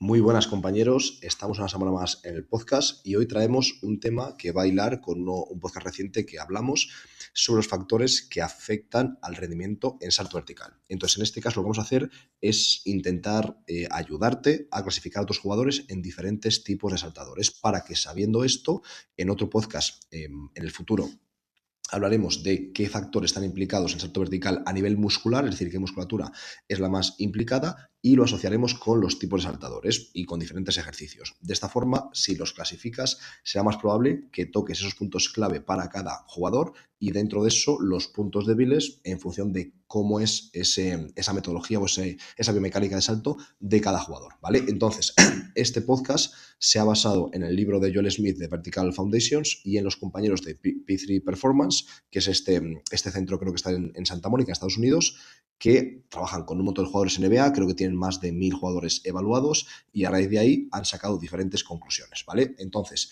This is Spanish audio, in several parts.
Muy buenas compañeros, estamos una semana más en el podcast y hoy traemos un tema que va a hilar con un podcast reciente que hablamos sobre los factores que afectan al rendimiento en salto vertical. Entonces, en este caso lo que vamos a hacer es intentar ayudarte a clasificar a otros jugadores en diferentes tipos de saltadores para que sabiendo esto, en otro podcast en el futuro hablaremos de qué factores están implicados en salto vertical a nivel muscular, es decir, qué musculatura es la más implicada y lo asociaremos con los tipos de saltadores y con diferentes ejercicios. De esta forma, si los clasificas, será más probable que toques esos puntos clave para cada jugador y dentro de eso los puntos débiles en función de cómo es esa metodología o esa biomecánica de salto de cada jugador, ¿vale? Entonces, este podcast se ha basado en el libro de Joel Smith de Vertical Foundations y en los compañeros de P3 Performance, que es este centro, creo que está en Santa Mónica, Estados Unidos, que trabajan con un montón de jugadores NBA, creo que tienen más de 1000 jugadores evaluados y a raíz de ahí han sacado diferentes conclusiones, ¿vale? Entonces,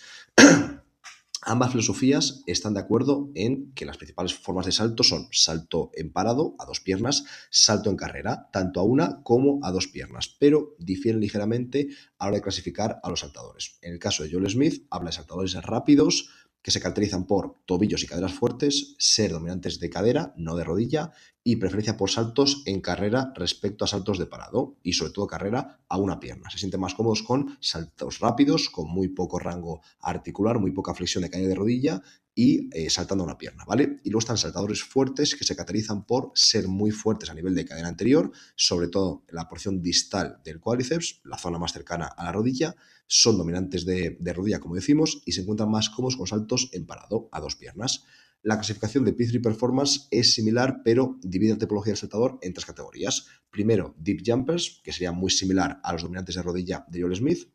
ambas filosofías están de acuerdo en que las principales formas de salto son salto en parado a dos piernas, salto en carrera, tanto a una como a dos piernas, pero difieren ligeramente a la hora de clasificar a los saltadores. En el caso de Joel Smith, habla de saltadores rápidos que se caracterizan por tobillos y caderas fuertes, ser dominantes de cadera, no de rodilla, y preferencia por saltos en carrera respecto a saltos de parado y sobre todo carrera a una pierna. Se sienten más cómodos con saltos rápidos, con muy poco rango articular, muy poca flexión de cadera de rodilla y saltando a una pierna, ¿vale? Y luego están saltadores fuertes que se caracterizan por ser muy fuertes a nivel de cadera anterior, sobre todo en la porción distal del cuádriceps, la zona más cercana a la rodilla, son dominantes de rodilla, como decimos, y se encuentran más cómodos con saltos en parado a dos piernas. La clasificación de P3 Performance es similar, pero divide la tipología del saltador en tres categorías. Primero, Deep Jumpers, que sería muy similar a los dominantes de rodilla de Joel Smith.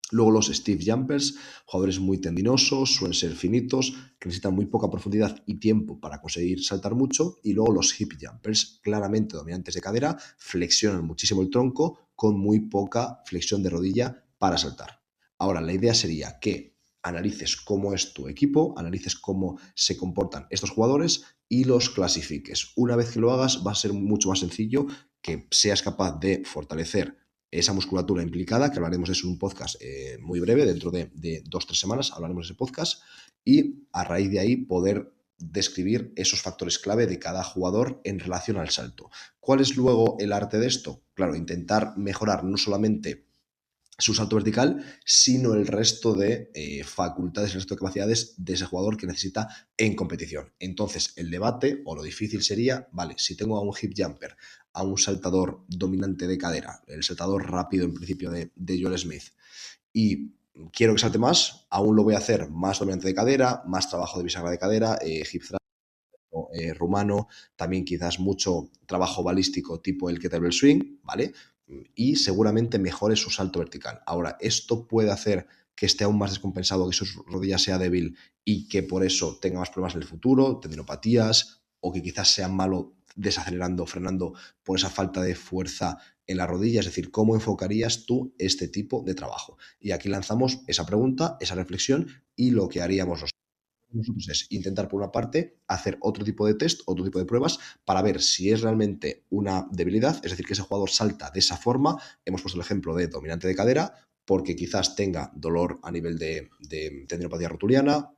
Luego los Stiff Jumpers, jugadores muy tendinosos, suelen ser finitos, que necesitan muy poca profundidad y tiempo para conseguir saltar mucho. Y luego los Hip Jumpers, claramente dominantes de cadera, flexionan muchísimo el tronco con muy poca flexión de rodilla para saltar. Ahora, la idea sería que analices cómo es tu equipo, analices cómo se comportan estos jugadores y los clasifiques. Una vez que lo hagas, va a ser mucho más sencillo que seas capaz de fortalecer esa musculatura implicada, que hablaremos de eso en un podcast muy breve, dentro de 2-3 semanas hablaremos de ese podcast, y a raíz de ahí poder describir esos factores clave de cada jugador en relación al salto. ¿Cuál es luego el arte de esto? Claro, intentar mejorar no solamente su salto vertical, sino el resto de facultades, el resto de capacidades de ese jugador que necesita en competición. Entonces, el debate o lo difícil sería, vale, si tengo a un hip jumper, a un saltador dominante de cadera, el saltador rápido en principio de Joel Smith, y quiero que salte más, aún lo voy a hacer más dominante de cadera, más trabajo de bisagra de cadera, hip thrust, rumano, también quizás mucho trabajo balístico tipo el kettlebell swing, ¿vale? Y seguramente mejore su salto vertical. Ahora, esto puede hacer que esté aún más descompensado, que su rodilla sea débil y que por eso tenga más problemas en el futuro, tendinopatías, o que quizás sea malo desacelerando, frenando por esa falta de fuerza en la rodilla. Es decir, ¿cómo enfocarías tú este tipo de trabajo? Y aquí lanzamos esa pregunta, esa reflexión y lo que haríamos nosotros es intentar, por una parte, hacer otro tipo de test, otro tipo de pruebas, para ver si es realmente una debilidad, es decir, que ese jugador salta de esa forma. Hemos puesto el ejemplo de dominante de cadera, porque quizás tenga dolor a nivel de tendinopatía rotuliana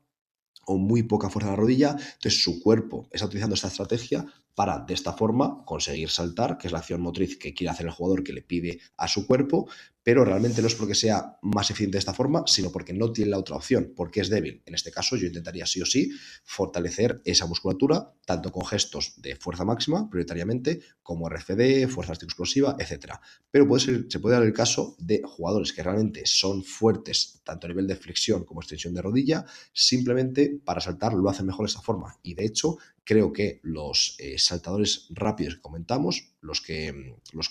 o muy poca fuerza en la rodilla, entonces su cuerpo está utilizando esta estrategia para, de esta forma, conseguir saltar, que es la acción motriz que quiere hacer el jugador, que le pide a su cuerpo, pero realmente no es porque sea más eficiente de esta forma, sino porque no tiene la otra opción, porque es débil. En este caso, yo intentaría sí o sí fortalecer esa musculatura, tanto con gestos de fuerza máxima, prioritariamente, como RFD, fuerza explosiva, etcétera. Pero se puede dar el caso de jugadores que realmente son fuertes, tanto a nivel de flexión como extensión de rodilla, simplemente para saltar lo hacen mejor de esa forma. Y de hecho, creo que los saltadores rápidos que comentamos, los que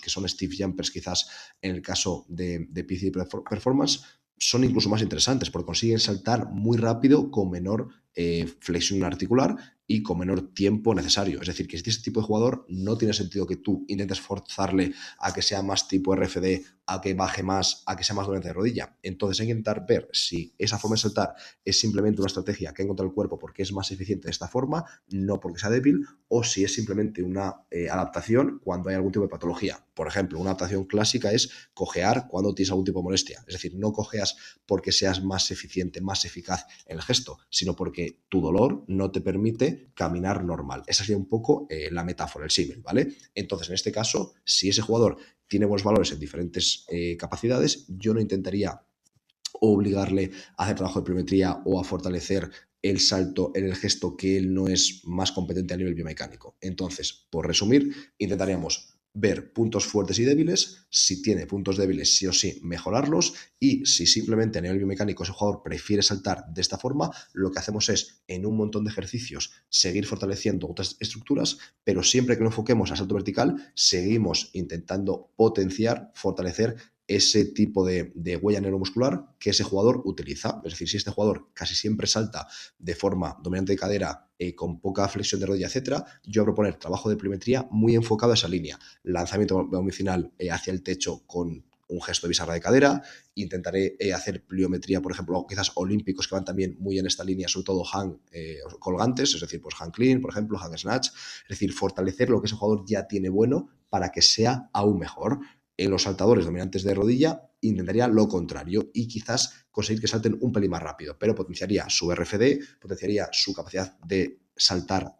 son Steve Jumpers quizás en el caso de PC Performance, son incluso más interesantes porque consiguen saltar muy rápido con menor flexión articular y con menor tiempo necesario. Es decir, que si este tipo de jugador no tiene sentido que tú intentes forzarle a que sea más tipo RFD a que baje más, a que sea más dominante de rodilla. Entonces hay que intentar ver si esa forma de saltar es simplemente una estrategia que ha encontrado el cuerpo porque es más eficiente de esta forma, no porque sea débil, o si es simplemente una adaptación cuando hay algún tipo de patología. Por ejemplo, una adaptación clásica es cojear cuando tienes algún tipo de molestia. Es decir, no cojeas porque seas más eficiente, más eficaz en el gesto, sino porque tu dolor no te permite caminar normal. Esa sería un poco la metáfora, el símil, ¿vale? Entonces, en este caso, si ese jugador tiene buenos valores en diferentes capacidades, yo no intentaría obligarle a hacer trabajo de pliometría o a fortalecer el salto en el gesto que él no es más competente a nivel biomecánico. Entonces, por resumir, intentaríamos ver puntos fuertes y débiles, si tiene puntos débiles sí o sí mejorarlos, y si simplemente a nivel biomecánico ese jugador prefiere saltar de esta forma, lo que hacemos es en un montón de ejercicios seguir fortaleciendo otras estructuras, pero siempre que lo enfoquemos a salto vertical seguimos intentando potenciar, fortalecer ese tipo de huella neuromuscular que ese jugador utiliza. Es decir, si este jugador casi siempre salta de forma dominante de cadera, con poca flexión de rodilla, etcétera, yo voy a proponer trabajo de pliometría muy enfocado a esa línea. Lanzamiento omnicinal hacia el techo con un gesto de bisagra de cadera. Intentaré hacer pliometría, por ejemplo, quizás olímpicos que van también muy en esta línea, sobre todo hang colgantes, es decir, pues hang clean, por ejemplo, hang snatch. Es decir, fortalecer lo que ese jugador ya tiene bueno para que sea aún mejor. En los saltadores dominantes de rodilla intentaría lo contrario y quizás conseguir que salten un pelín más rápido, pero potenciaría su RFD, potenciaría su capacidad de saltar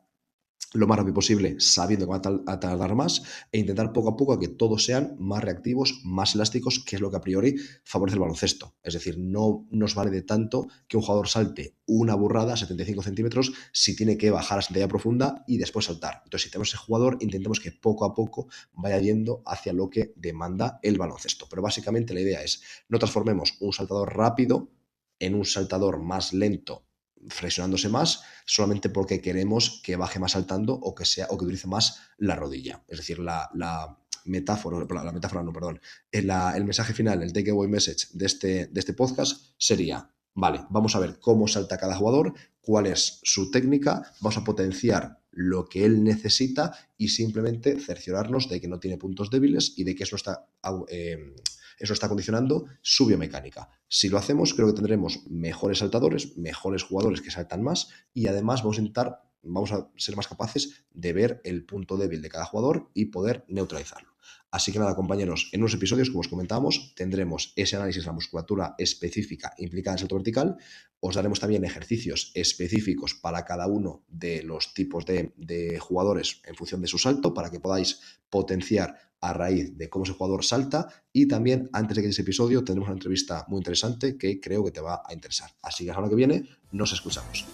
lo más rápido posible, sabiendo que van a tardar más, e intentar poco a poco a que todos sean más reactivos, más elásticos, que es lo que a priori favorece el baloncesto. Es decir, no nos vale de tanto que un jugador salte una burrada, 75 centímetros, si tiene que bajar a sentadilla profunda y después saltar. Entonces, si tenemos ese jugador, intentemos que poco a poco vaya yendo hacia lo que demanda el baloncesto. Pero básicamente la idea es, no transformemos un saltador rápido en un saltador más lento, flexionándose más, solamente porque queremos que baje más saltando o que sea o que utilice más la rodilla. Es decir, la metáfora no, perdón, el mensaje final, el takeaway message de este podcast sería, vale, vamos a ver cómo salta cada jugador, cuál es su técnica, vamos a potenciar lo que él necesita y simplemente cerciorarnos de que no tiene puntos débiles y de que eso está condicionando su biomecánica. Si lo hacemos, creo que tendremos mejores saltadores, mejores jugadores que saltan más y además vamos a ser más capaces de ver el punto débil de cada jugador y poder neutralizarlo. Así que nada, compañeros, en unos episodios, como os comentábamos, tendremos ese análisis de la musculatura específica implicada en el salto vertical. Os daremos también ejercicios específicos para cada uno de los tipos de jugadores en función de su salto, para que podáis potenciar a raíz de cómo ese jugador salta. Y también, antes de que ese episodio, tendremos una entrevista muy interesante que creo que te va a interesar. Así que la semana que viene nos escuchamos.